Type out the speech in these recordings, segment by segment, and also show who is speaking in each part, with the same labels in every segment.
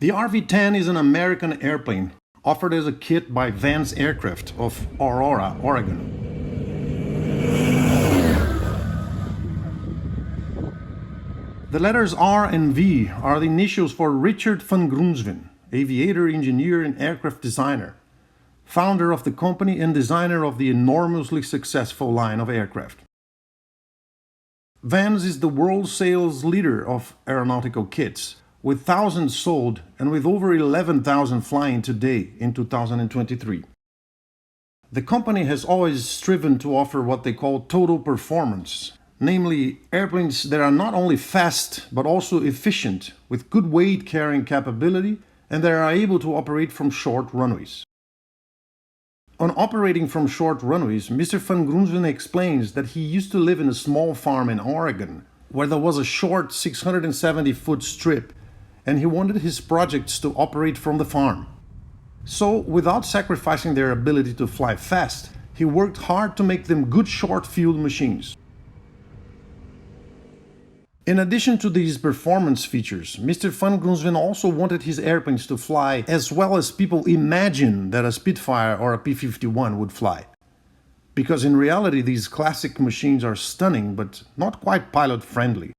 Speaker 1: The RV-10 is an American airplane offered as a kit by Vance Aircraft of Aurora, Oregon. The letters R and V are the initials for Richard van Grunsven, aviator, engineer, and aircraft designer, founder of the company and designer of the enormously successful line of aircraft. Vance is the world sales leader of aeronautical kits, with thousands sold and with over 11,000 flying today in 2023. The company has always striven to offer what they call total performance, namely airplanes that are not only fast but also efficient, with good weight carrying capability, and that are able to operate from short runways. On operating from short runways, Mr. van Grunsven explains that he used to live in a small farm in Oregon, where there was a short 670-foot strip, and he wanted his projects to operate from the farm. So, without sacrificing their ability to fly fast, he worked hard to make them good short-field machines. In addition to these performance features, Mr. van Grunsven also wanted his airplanes to fly as well as people imagine that a Spitfire or a P-51 would fly. Because in reality these classic machines are stunning but not quite pilot-friendly.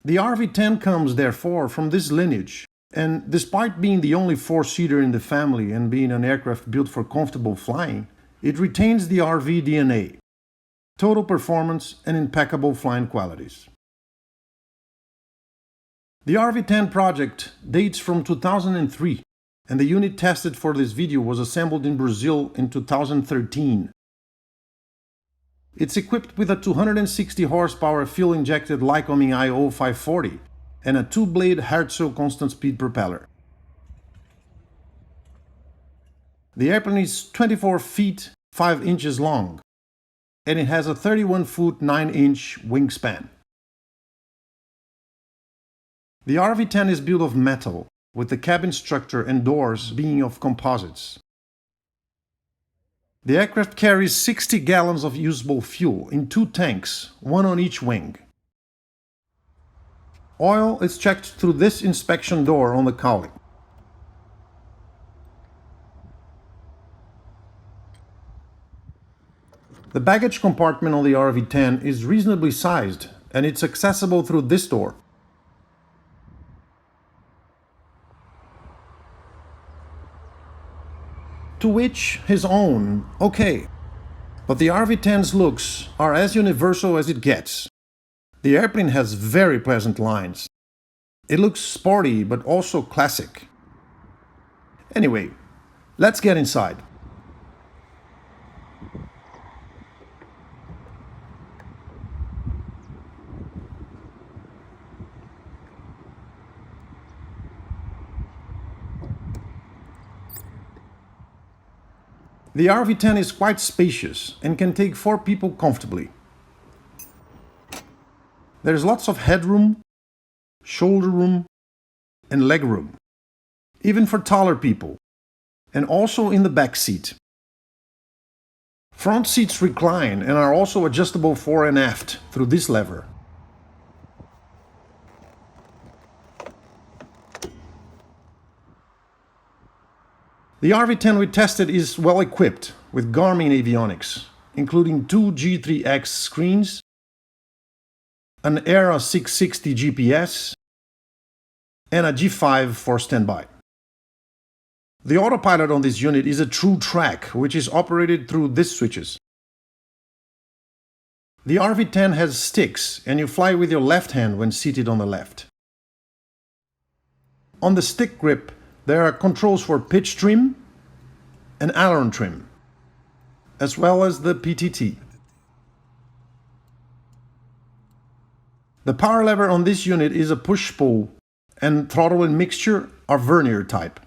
Speaker 1: The RV-10 comes therefore from this lineage, and despite being the only four-seater in the family and being an aircraft built for comfortable flying, it retains the RV DNA. Total performance and impeccable flying qualities. The RV-10 project dates from 2003, and the unit tested for this video was assembled in Brazil in 2013. It's equipped with a 260 horsepower fuel-injected Lycoming IO 540 and a two-blade Herzog constant-speed propeller. The airplane is 24 feet 5 inches long, and it has a 31-foot 9-inch wingspan. The RV-10 is built of metal, with the cabin structure and doors being of composites. The aircraft carries 60 gallons of usable fuel in 2 tanks, one on each wing. Oil is checked through this inspection door on the cowling. The baggage compartment on the RV-10 is reasonably sized, and it's accessible through this door. To each his own, okay. But the RV-10's looks are as universal as it gets. The airplane has very pleasant lines. It looks sporty but also classic. Anyway, let's get inside. The RV-10 is quite spacious and can take 4 people comfortably. There's lots of headroom, shoulder room, and leg room, even for taller people, and also in the back seat. Front seats recline and are also adjustable fore and aft through this lever. The RV-10 we tested is well equipped with Garmin avionics, including 2 G3X screens, an ERA 660 GPS, and a G5 for standby. The autopilot on this unit is a true track, which is operated through these switches. The RV-10 has sticks, and you fly with your left hand when seated on the left. On the stick grip, there are controls for pitch trim and aileron trim, as well as the PTT. The power lever on this unit is a push-pull, and throttle and mixture are vernier type.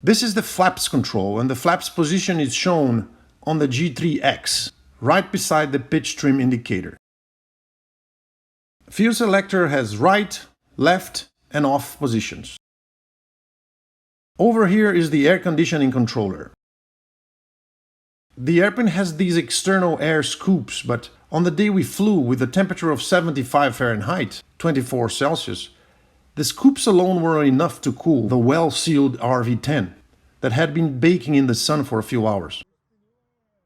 Speaker 1: This is the flaps control, and the flaps position is shown on the G3X, right beside the pitch trim indicator. Fuel selector has right, left, and off positions. Over here is the air conditioning controller. The airplane has these external air scoops, but on the day we flew with a temperature of 75 Fahrenheit, 24 Celsius, The scoops alone were enough to cool the well-sealed RV-10 that had been baking in the sun for a few hours.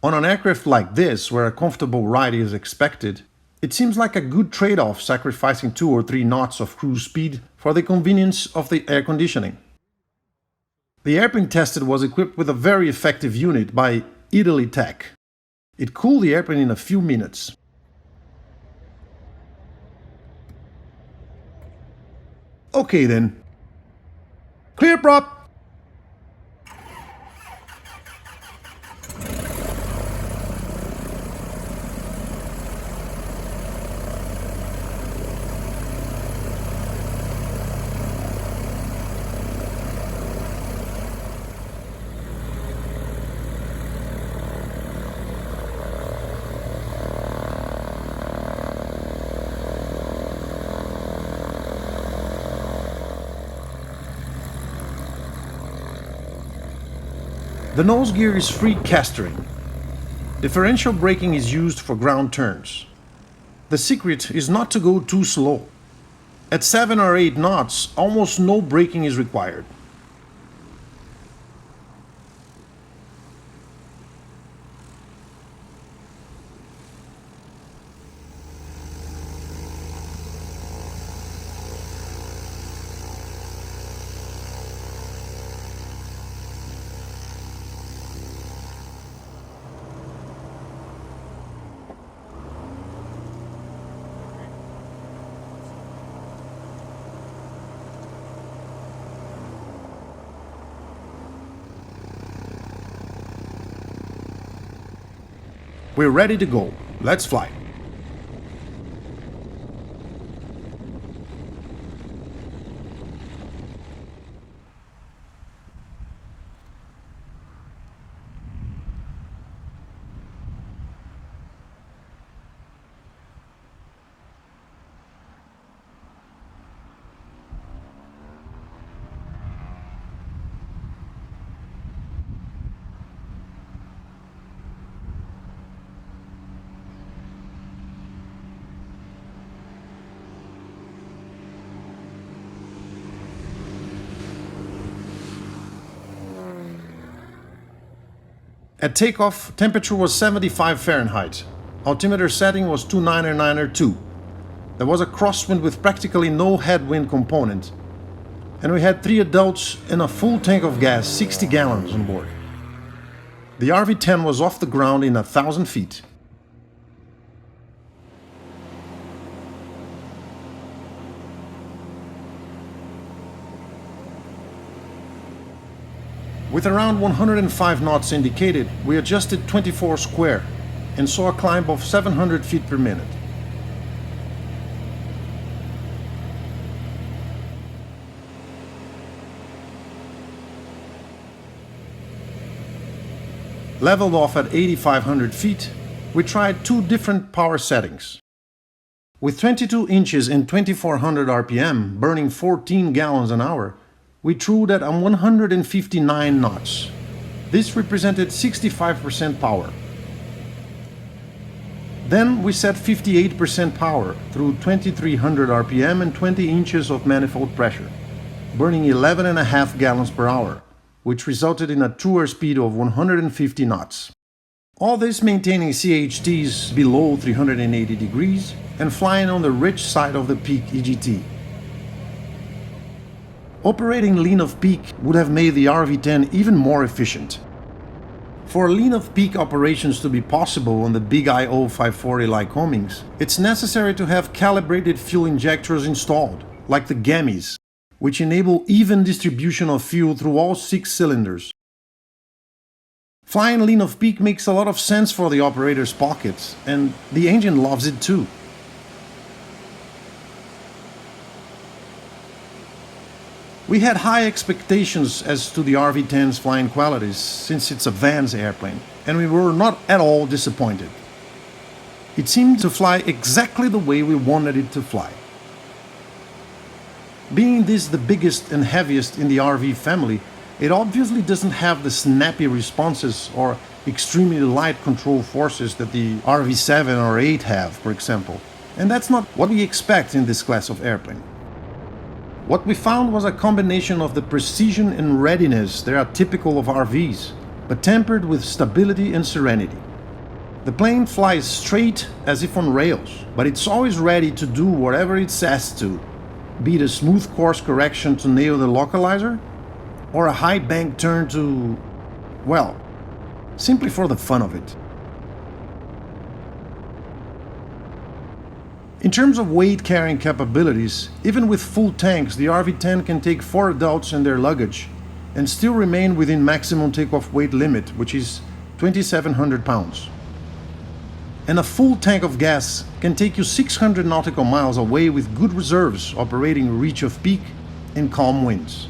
Speaker 1: On an aircraft like this, where a comfortable ride is expected, it seems like a good trade-off sacrificing 2 or 3 knots of cruise speed for the convenience of the air conditioning. The airplane tested was equipped with a very effective unit by teco-teco. It cooled the airplane in a few minutes. Okay then. Clear prop! The nose gear is free castering. Differential braking is used for ground turns. The secret is not to go too slow. At 7 or 8 knots, almost no braking is required. We're ready to go. Let's fly. At takeoff, temperature was 75 Fahrenheit. Altimeter setting was 29902. There was a crosswind with practically no headwind component. And we had 3 adults and a full tank of gas, 60 gallons on board. The RV-10 was off the ground in 1,000 feet. With around 105 knots indicated, we adjusted 24 square and saw a climb of 700 feet per minute. Leveled off at 8,500 feet, we tried 2 different power settings. With 22 inches and 2400 RPM, burning 14 gallons an hour, we cruised at 159 knots. This represented 65% power. Then we set 58% power through 2300 RPM and 20 inches of manifold pressure, burning 11.5 gallons per hour, which resulted in a true speed of 150 knots. All this maintaining CHTs below 380 degrees and flying on the rich side of the peak EGT. Operating lean of peak would have made the RV-10 even more efficient. For lean of peak operations to be possible on the big IO 540 Lycomings, it's necessary to have calibrated fuel injectors installed, like the GAMIs, which enable even distribution of fuel through all 6 cylinders. Flying lean of peak makes a lot of sense for the operator's pockets, and the engine loves it too. We had high expectations as to the RV-10's flying qualities since it's a Vans airplane, and we were not at all disappointed. It seemed to fly exactly the way we wanted it to fly. Being this the biggest and heaviest in the RV family, it obviously doesn't have the snappy responses or extremely light control forces that the RV-7 or 8 have, for example. And that's not what we expect in this class of airplane. What we found was a combination of the precision and readiness that are typical of RVs, but tempered with stability and serenity. The plane flies straight as if on rails, but it's always ready to do whatever it's asked to, be it a smooth course correction to nail the localizer, or a high bank turn to, well, simply for the fun of it. In terms of weight carrying capabilities, even with full tanks, the RV-10 can take 4 adults and their luggage and still remain within maximum takeoff weight limit, which is 2,700 pounds. And a full tank of gas can take you 600 nautical miles away with good reserves operating reach of peak and calm winds.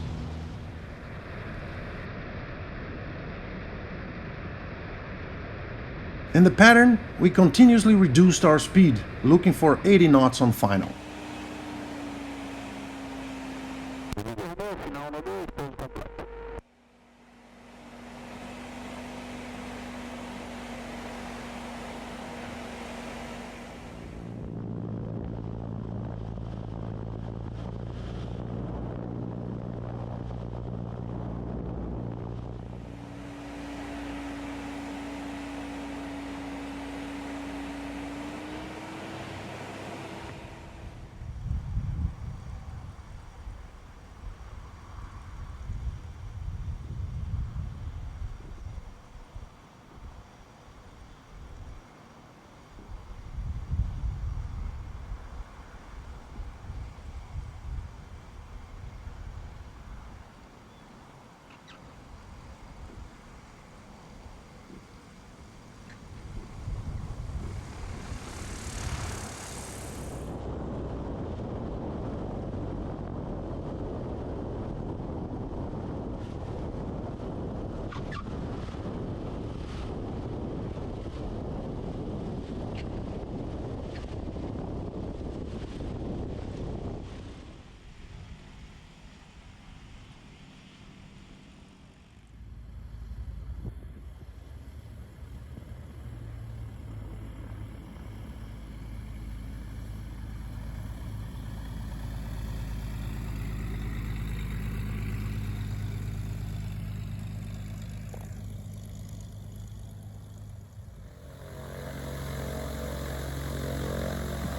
Speaker 1: In the pattern, we continuously reduced our speed, looking for 80 knots on final.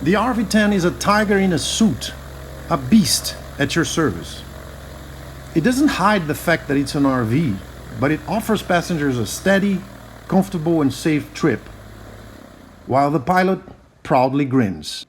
Speaker 1: The RV-10 is a tiger in a suit, a beast at your service. It doesn't hide the fact that it's an RV, but it offers passengers a steady, comfortable and safe trip, while the pilot proudly grins.